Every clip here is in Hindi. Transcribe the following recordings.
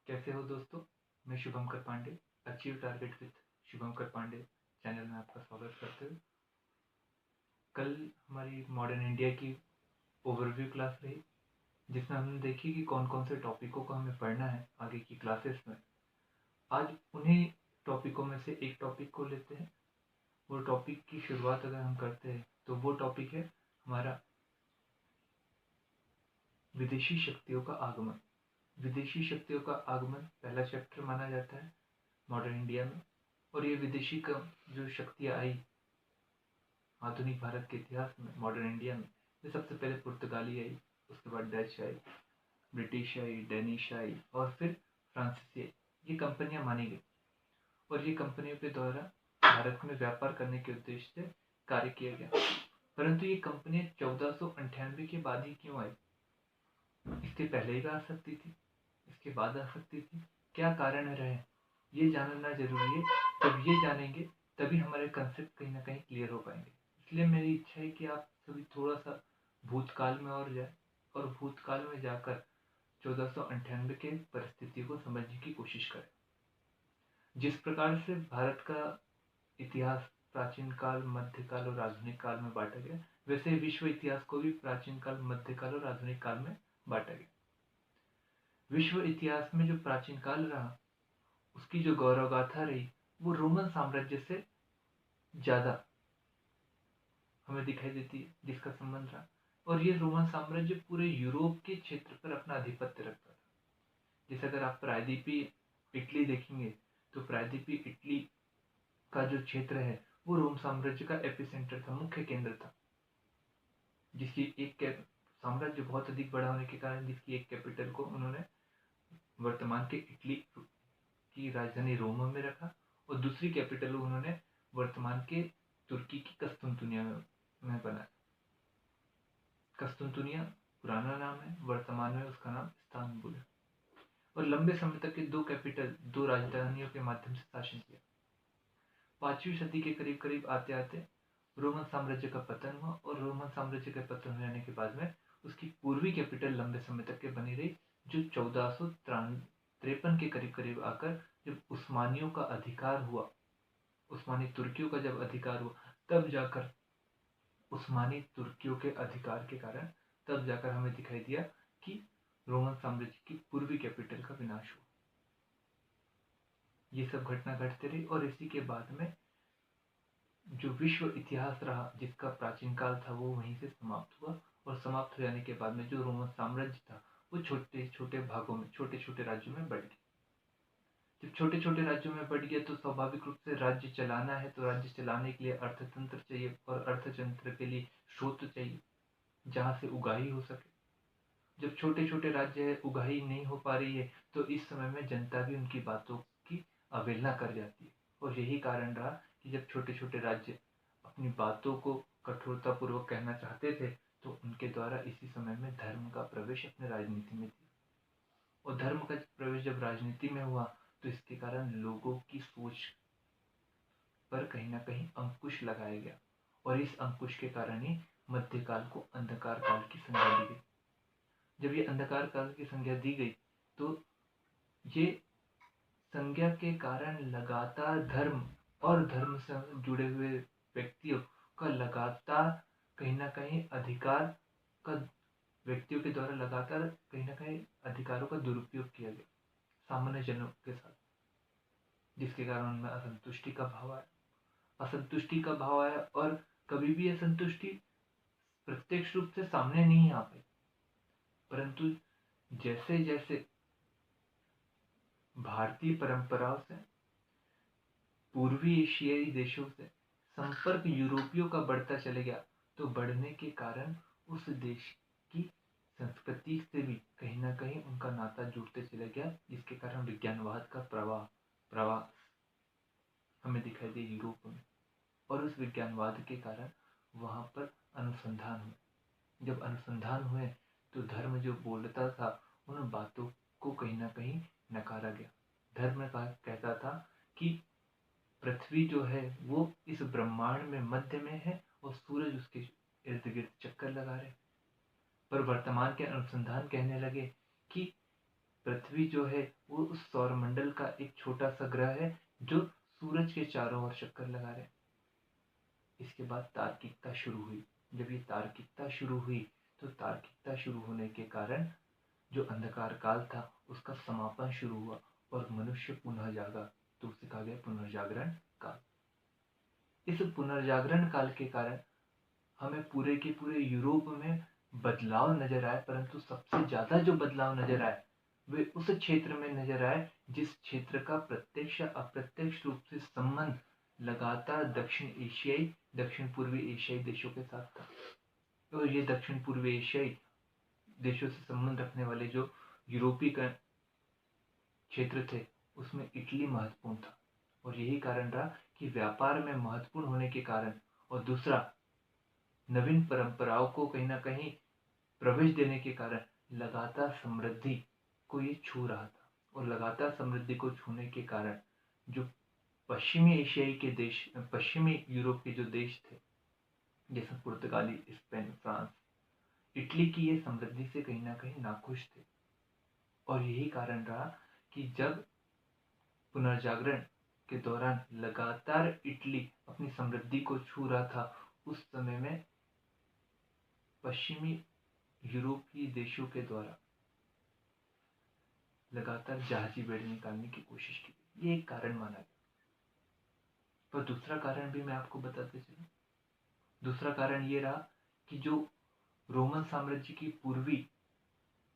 कैसे हो दोस्तों। मैं Shubhankar Pandey, achieve target with Shubhankar Pandey channel में आपका स्वागत करते हुए कल हमारी मॉडर्न इंडिया की ओवरव्यू क्लास रही, जिसमें हमने देखी कि कौन कौन से टॉपिकों को हमें पढ़ना है आगे की क्लासेस में। आज उन्हीं टॉपिकों में से एक टॉपिक को लेते हैं। वो टॉपिक की शुरुआत अगर हम करते हैं तो वो टॉपिक है हमारा विदेशी शक्तियों का आगमन। विदेशी शक्तियों का आगमन पहला चैप्टर माना जाता है मॉडर्न इंडिया में। और ये विदेशी का जो शक्तियाँ आई आधुनिक भारत के इतिहास में, मॉडर्न इंडिया में, ये सबसे पहले पुर्तगाली आई, उसके बाद डच आई, ब्रिटिश आई, डेनिश आई और फिर फ्रांसीसी आई। ये कंपनियां मानी गई और ये कंपनियों के द्वारा भारत में व्यापार करने के उद्देश्य से कार्य किया गया। परंतु ये कंपनियां 1498 के बाद ही क्यों आई? इसके पहले ही आ सकती थी, इसके बाद आ सकती थी। क्या कारण रहे ये जानना जरूरी है। जब ये जानेंगे तभी हमारे कंसेप्ट कहीं ना कहीं क्लियर हो पाएंगे। इसलिए मेरी इच्छा है कि आप सभी थोड़ा सा भूतकाल में और जाए और भूतकाल में जाकर 1498 के परिस्थितियों को समझने की कोशिश करें। जिस प्रकार से भारत का इतिहास प्राचीन काल, मध्यकाल और आधुनिक काल में बांटा गया, वैसे विश्व इतिहास को भी प्राचीन काल, मध्यकाल और आधुनिक काल में बांटा गया। विश्व इतिहास में जो प्राचीन काल रहा उसकी जो गौरव गाथा रही वो रोमन साम्राज्य से ज्यादा हमें दिखाई देती है, जिसका संबंध रहा। और ये रोमन साम्राज्य पूरे यूरोप के क्षेत्र पर अपना आधिपत्य रखता था। जैसे अगर आप प्रायद्वीपीय इटली देखेंगे तो प्रायद्वीपीय इटली का जो क्षेत्र है वो रोम साम्राज्य का एपिसेंटर था, मुख्य केंद्र था। जिसकी एक साम्राज्य बहुत अधिक बड़ा होने के कारण जिसकी एक कैपिटल को उन्होंने वर्तमान के इटली की राजधानी रोम में रखा और दूसरी कैपिटल उन्होंने वर्तमान के तुर्की की कस्तुनतुनिया में बनाया। कस्तुनतुनिया पुराना नाम है, वर्तमान में उसका नाम इस्तांबुल है। और लंबे समय तक ये दो कैपिटल, दो राजधानियों के माध्यम से शासन किया। 5वीं सदी के करीब करीब आते आते रोमन साम्राज्य का पतन हुआ और रोमन साम्राज्य के पतन हो जाने के बाद में उसकी पूर्वी कैपिटल लंबे समय तक के बनी रही, जो 1453 के करीब करीब आकर जब उस्मानियों का अधिकार हुआ, उस्मानी तुर्कियों का जब अधिकार हुआ, तब जाकर उस्मानी तुर्कियों के अधिकार के कारण तब जाकर हमें दिखाई दिया कि रोमन साम्राज्य की पूर्वी कैपिटल का विनाश हुआ। ये सब घटना घटते रही और इसी के बाद में जो विश्व इतिहास रहा जिसका प्राचीन काल था वो वहीं से समाप्त हुआ। और समाप्त हो जाने के बाद में जो रोमन साम्राज्य था वो छोटे छोटे भागों में, छोटे छोटे राज्यों में बढ़ गया। जब छोटे छोटे राज्यों में बढ़ गया तो स्वाभाविक रूप से राज्य चलाना है, तो राज्य चलाने के लिए अर्थतंत्र चाहिए और अर्थतंत्र के लिए स्रोत चाहिए जहाँ से उगाही हो सके। जब छोटे छोटे राज्य है, उगाही नहीं हो पा रही है, तो इस समय में जनता भी उनकी बातों की अवहेलना कर जाती है। और यही कारण रहा कि जब छोटे छोटे राज्य अपनी बातों को कठोरतापूर्वक कहना चाहते थे तो उनके द्वारा इसी समय में धर्म का प्रवेश अपने राजनीति में दिया। और धर्म का प्रवेश जब राजनीति में हुआ तो इसके कारण लोगों की सोच पर कहीं ना कहीं अंकुश लगाया गया और इस अंकुश के कारण ही मध्यकाल को अंधकार काल की संज्ञा दी गई। जब ये अंधकार काल की संज्ञा दी गई तो ये संज्ञा के कारण लगातार धर्म और धर्म से जुड़े हुए व्यक्तियों का लगातार कहीं ना कहीं अधिकार का, व्यक्तियों के द्वारा लगातार कहीं ना कहीं अधिकारों का दुरुपयोग किया गया सामान्य जनों के साथ, जिसके कारण उनमें असंतुष्टि का भाव आया। असंतुष्टि का भाव आया और कभी भी असंतुष्टि प्रत्यक्ष रूप से सामने नहीं आ पाई, परंतु जैसे जैसे भारतीय परंपराओं से, पूर्वी एशियाई देशों से संपर्क यूरोपियों का बढ़ता चले गया तो बढ़ने के कारण उस देश की संस्कृति से भी कहीं ना कहीं उनका नाता जुड़ते चले गया, जिसके कारण विज्ञानवाद का प्रवाह हमें दिखाई दे यूरोप में। और उस विज्ञानवाद के कारण वहाँ पर अनुसंधान हुए। जब अनुसंधान हुए तो धर्म जो बोलता था उन बातों को कहीं ना कहीं नकारा गया। धर्म का कहता था कि पृथ्वी जो है वो इस ब्रह्मांड में मध्य में है और सूरज उसके इर्द गिर्द चक्कर लगा रहे। पर वर्तमान के अनुसंधान कहने लगे कि पृथ्वी जो है वो उस सौरमंडल का एक छोटा सा ग्रह है जो सूरज के चारों ओर चक्कर लगा रहे हैं। इसके बाद तार्किकता शुरू हुई। जब ये तार्किकता शुरू हुई तो तार्किकता शुरू होने के कारण जो अंधकार काल था उसका समापन शुरू हुआ और मनुष्य पुनः जागा, तो उसे कहा गया पुनर्जागरण काल। इस पुनर्जागरण काल के कारण हमें पूरे के पूरे यूरोप में बदलाव नजर आए, परंतु सबसे ज्यादा जो बदलाव नजर आए वे उस क्षेत्र में नजर आए जिस क्षेत्र का प्रत्यक्ष अप्रत्यक्ष रूप से संबंध लगातार दक्षिण पूर्वी एशियाई देशों के साथ था। और ये दक्षिण पूर्वी एशियाई देशों से संबंध रखने वाले जो यूरोपीय क्षेत्र थे उसमें इटली महत्वपूर्ण था। और यही कारण रहा कि व्यापार में महत्वपूर्ण होने के कारण और दूसरा नवीन परंपराओं को कहीं ना कहीं प्रवेश देने के कारण लगातार समृद्धि को ये छू रहा था। और लगातार समृद्धि को छूने के कारण जो पश्चिमी एशियाई के देश, पश्चिमी यूरोप के जो देश थे जैसे पुर्तगाली, स्पेन, फ्रांस, इटली की ये समृद्धि से कहीं ना कहीं नाखुश थे। और यही कारण रहा कि जब पुनर्जागरण के दौरान लगातार इटली अपनी समृद्धि को छू रहा था, उस समय में पश्चिमी यूरोपीय देशों के द्वारा लगातार जहाजी बेड़े निकालने की कोशिश की। ये एक कारण माना गया। पर दूसरा कारण भी मैं आपको बताते चलूं। दूसरा कारण ये रहा कि जो रोमन साम्राज्य की पूर्वी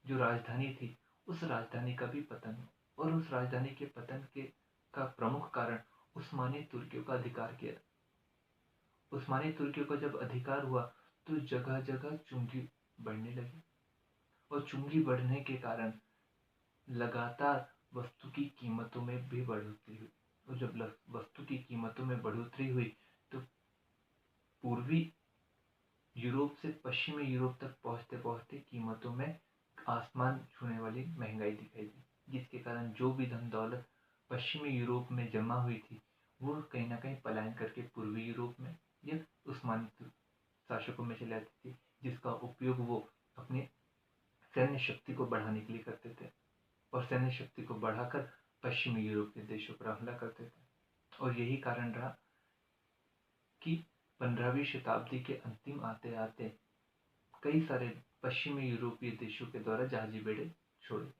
जो राजधानी थी उस राजधानी का भी पतन हुआ। और उस राजधानी के पतन का प्रमुख कारण उस्मानी तुर्कियों का अधिकार किया। उस्मानी तुर्कियों का जब अधिकार हुआ तो जगह जगह चुंगी बढ़ने लगी और चुंगी बढ़ने के कारण लगातार वस्तु की कीमतों में भी बढ़ोतरी हुई। और जब वस्तु की कीमतों में बढ़ोतरी हुई तो पूर्वी यूरोप से पश्चिमी यूरोप तक पहुंचते पहुंचते कीमतों में आसमान छूने वाली महंगाई दिखाई दी, जिसके कारण जो भी धन दौलत पश्चिमी यूरोप में जमा हुई थी वो कहीं ना कहीं पलायन करके पूर्वी यूरोप में या उस्मानी शासकों में चले जाती थी, जिसका उपयोग वो अपनी सैन्य शक्ति को बढ़ाने के लिए करते थे और सैन्य शक्ति को बढ़ाकर पश्चिमी यूरोप के देशों पर हमला करते थे। और यही कारण रहा कि 15वीं शताब्दी के अंतिम आते आते कई सारे पश्चिमी यूरोपीय देशों के द्वारा जहाजी बेड़े छोड़े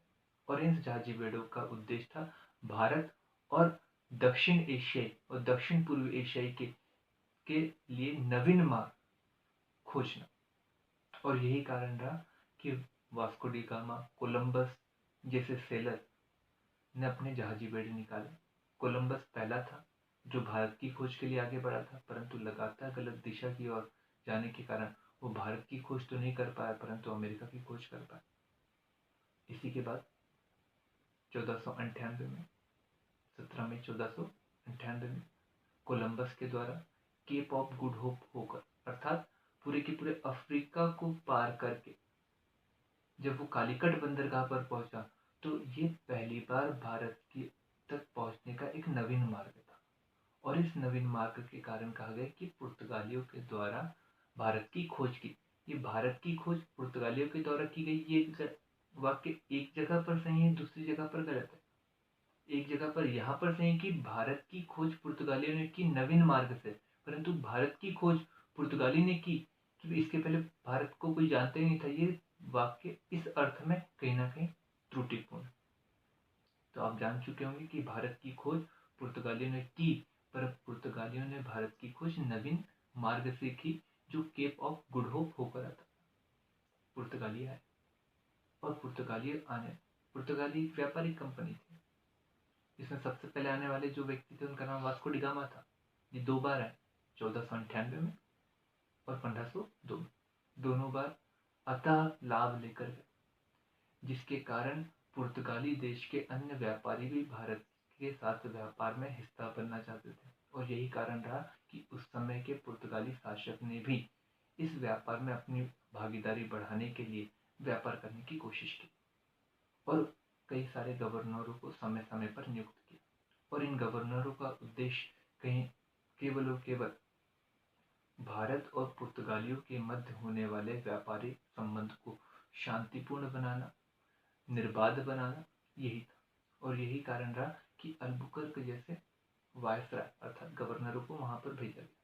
और इन जहाजी बेड़ों का उद्देश्य था भारत और दक्षिण एशियाई और दक्षिण पूर्वी एशियाई के लिए नवीन मार्ग खोजना। और यही कारण रहा कि वास्को डी गामा, कोलंबस जैसे सेलर ने अपने जहाजी बेड़े निकाले। कोलंबस पहला था जो भारत की खोज के लिए आगे बढ़ा था, परंतु लगातार गलत दिशा की ओर जाने के कारण वो भारत की खोज तो नहीं कर पाया परंतु अमेरिका की खोज कर पाया। इसी के बाद 1498 में 17 मई 1498 में कोलंबस के द्वारा केप ऑफ गुड होप होकर अर्थात पूरे के पूरे अफ्रीका को पार करके जब वो कालीकट बंदरगाह पर पहुंचा तो ये पहली बार भारत की तक पहुंचने का एक नवीन मार्ग था। और इस नवीन मार्ग के कारण कहा गया कि पुर्तगालियों के द्वारा भारत की खोज की। ये भारत की खोज पुर्तगालियों के द्वारा की गई, ये वाक्य एक जगह पर सही है, दूसरी जगह पर गलत है। एक जगह पर यहाँ पर सही है कि भारत की खोज पुर्तगालियों ने की नवीन मार्ग से, परंतु भारत की खोज पुर्तगाली ने की कि इसके पहले भारत को कोई जानता ही नहीं था। ये वाक्य इस अर्थ में कहीं ना कहीं त्रुटिपूर्ण। तो आप जान चुके होंगे कि भारत की खोज पुर्तगालियों ने की, पर पुर्तगालियों ने भारत की खोज नवीन मार्ग से की जो केप ऑफ गुड होप होकर आता। पुर्तगाली आए और पुर्तगाली व्यापारिक कंपनी थी। इसमें सबसे पहले आने वाले जो व्यक्ति थे उनका नाम वास्को डी गामा था। ये 2 बार आए, 1498 में और 1502 में। दोनों बार अतः लाभ लेकर गए, जिसके कारण पुर्तगाली देश के अन्य व्यापारी भी भारत के साथ व्यापार में हिस्सा बनना चाहते थे। और यही कारण रहा कि उस समय के पुर्तगाली शासक ने भी इस व्यापार में अपनी भागीदारी बढ़ाने के लिए व्यापार करने की कोशिश की और कई सारे गवर्नरों को समय समय पर नियुक्त किया। और इन गवर्नरों का उद्देश्य कहीं केवल और केवल भारत और पुर्तगालियों के मध्य होने वाले व्यापारिक संबंध को शांतिपूर्ण बनाना, निर्बाध बनाना यही था और यही कारण रहा कि अल्बुकर्क जैसे वायसराय अर्थात गवर्नरों को वहां पर भेजा गया।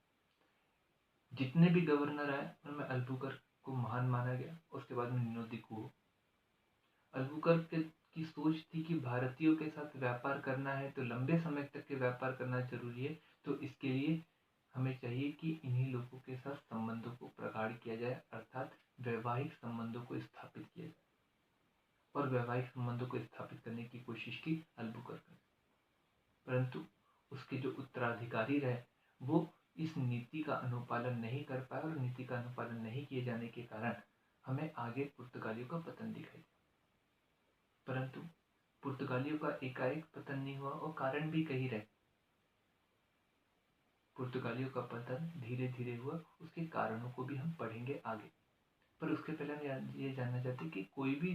जितने भी गवर्नर आए उनमें अल्बुकर्क को महान माना गया। उसके बाद में निनो दी क्वो। अल्बुकर्क की सोच थी कि भारतीयों के साथ व्यापार करना है तो लंबे समय तक के व्यापार करना जरूरी है, तो इसके लिए हमें चाहिए कि इन्हीं लोगों के साथ संबंधों को प्रगाढ़ किया जाए, अर्थात वैवाहिक संबंधों को स्थापित किया जाए। और वैवाहिक संबंधों को स्थापित करने की कोशिश की अल्बुकर्क ने, परंतु उसके जो उत्तराधिकारी रहे वो इस नीति का अनुपालन नहीं कर पाए और नीति का अनुपालन नहीं किए जाने के कारण हमें आगे पुर्तगालियों का पतन दिखाई दिया। परंतु पुर्तगालियों का एकाएक पतन नहीं हुआ और कारण भी कही रहे। पुर्तगालियों का पतन धीरे धीरे हुआ, उसके कारणों को भी हम पढ़ेंगे आगे। पर उसके पहले हम ये जानना चाहते हैं कि कोई भी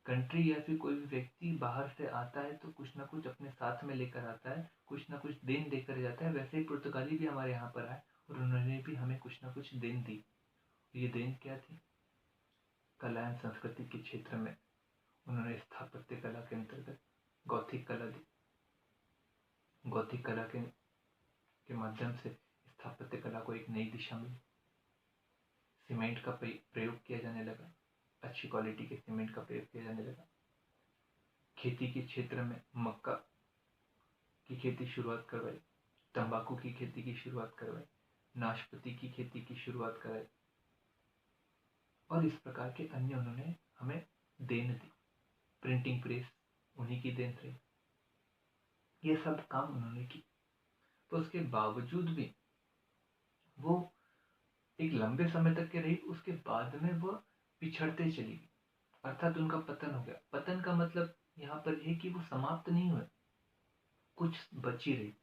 कंट्री या फिर कोई भी व्यक्ति बाहर से आता है तो कुछ ना कुछ अपने साथ में लेकर आता है, कुछ ना कुछ देन देकर जाता है। वैसे ही पुर्तगाली भी हमारे यहाँ पर आए और उन्होंने भी हमें कुछ ना कुछ देन दी। ये देन क्या थी? कला एवं संस्कृति के क्षेत्र में उन्होंने स्थापत्य कला के अंतर्गत गौथिक कला दी। गौथिक कला के माध्यम से स्थापत्य कला को एक नई दिशा मिली। सीमेंट का प्रयोग किया जाने लगा, अच्छी क्वालिटी के सीमेंट का प्रयोग किया जाने लगा। खेती के क्षेत्र में मक्का की खेती शुरुआत करवाई, तंबाकू की खेती की शुरुआत करवाई, नाशपाती की खेती की शुरुआत कराई और इस प्रकार के अन्य उन्होंने हमें देन दी। प्रिंटिंग प्रेस उन्हीं की देन रही। ये सब काम उन्होंने की। तो उसके बावजूद भी वो एक लंबे समय तक के रही, उसके बाद में वो पिछड़ते चली गई, अर्थात उनका पतन हो गया। पतन का मतलब यहाँ पर है कि वो समाप्त नहीं हुए, कुछ बची रही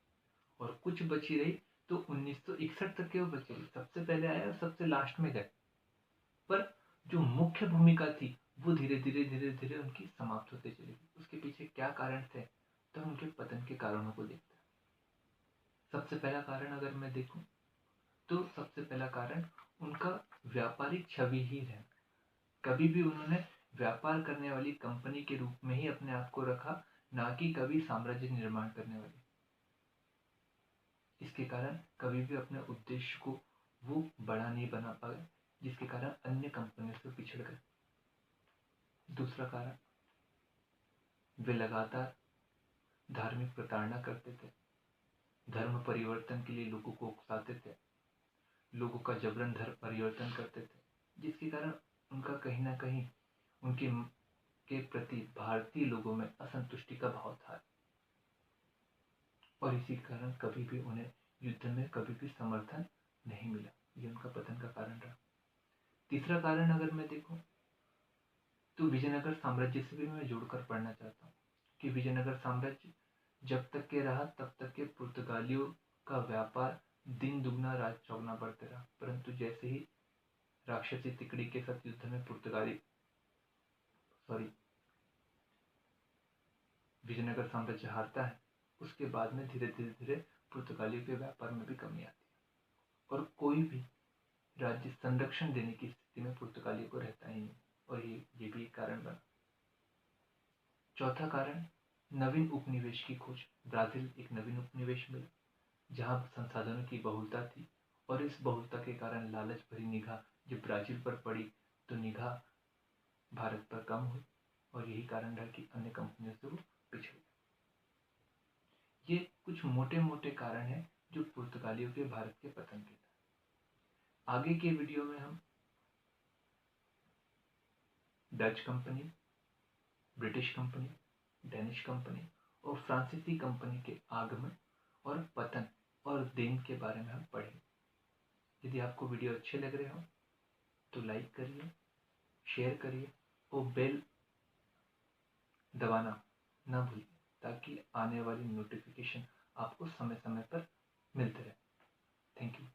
और कुछ बची रही तो 1961 तक के वो बची रही। सबसे पहले आया और सबसे लास्ट में गए, पर जो मुख्य भूमिका थी वो धीरे धीरे उनकी समाप्त होते चली गई। उसके पीछे क्या कारण थे, तो उनके पतन के कारणों को देखते हैं। सबसे पहला कारण अगर मैं देखूं तो सबसे पहला कारण उनका व्यापारिक छवि ही है। कभी भी उन्होंने व्यापार करने वाली कंपनी के रूप में ही अपने आप को रखा, ना कि कभी साम्राज्य निर्माण करने वाली। इसके कारण कभी भी अपने उद्देश्य को वो बड़ा नहीं बना पाए, जिसके कारण अन्य कंपनियों से पिछड़ गए। दूसरा कारण, वे लगातार धार्मिक प्रताड़ना करते थे, धर्म परिवर्तन के लिए लोगों को उकसाते थे, लोगों का जबरन धर्म परिवर्तन करते थे, जिसके कारण उनका कहीं ना कहीं उनके के प्रति भारतीय लोगों में असंतुष्टि का भाव था और इसी कारण कभी भी उन्हें युद्ध में कभी भी समर्थन नहीं मिला। ये उनका पतन का कारण रहा। तीसरा कारण अगर मैं देखूं तो विजयनगर साम्राज्य से भी मैं जोड़कर पढ़ना चाहता हूँ कि विजयनगर साम्राज्य जब तक के रहा तब तक के पुर्तगालियों का व्यापार दिन दुगना रात चौगुना बढ़ते रहा। परंतु जैसे ही राक्षसी तिकड़ी के साथ युद्ध में विजयनगर साम्राज्य हारता है, उसके बाद में धीरे धीरे पुर्तगालियों के व्यापार में भी कमी आती है और कोई भी राज्य संरक्षण देने की स्थिति में पुर्तगालियों को रहता ही नहीं और ये भी एक कारण बना। चौथा कारण, नवीन उपनिवेश की खोज। ब्राजील एक नवीन उपनिवेश मिला जहां संसाधनों की बहुलता थी और इस बहुलता के कारण लालच भरी निगाह जब ब्राजील पर पड़ी तो निगाह भारत पर कम हुई और यही कारण रहा कि अन्य कंपनियों से वो पिछड़ गए। ये कुछ मोटे मोटे कारण हैं जो पुर्तगालियों के भारत के पतन के थे। आगे के वीडियो में हम Dutch company, British company, Danish company और फ्रांसीसी कंपनी के आगमन और पतन और देन के बारे में हम पढ़ेंगे। यदि आपको वीडियो अच्छे लग रहे हो तो लाइक करिए, शेयर करिए और बेल दबाना ना भूलिए ताकि आने वाली नोटिफिकेशन आपको समय समय पर मिलते रहे। Thank you.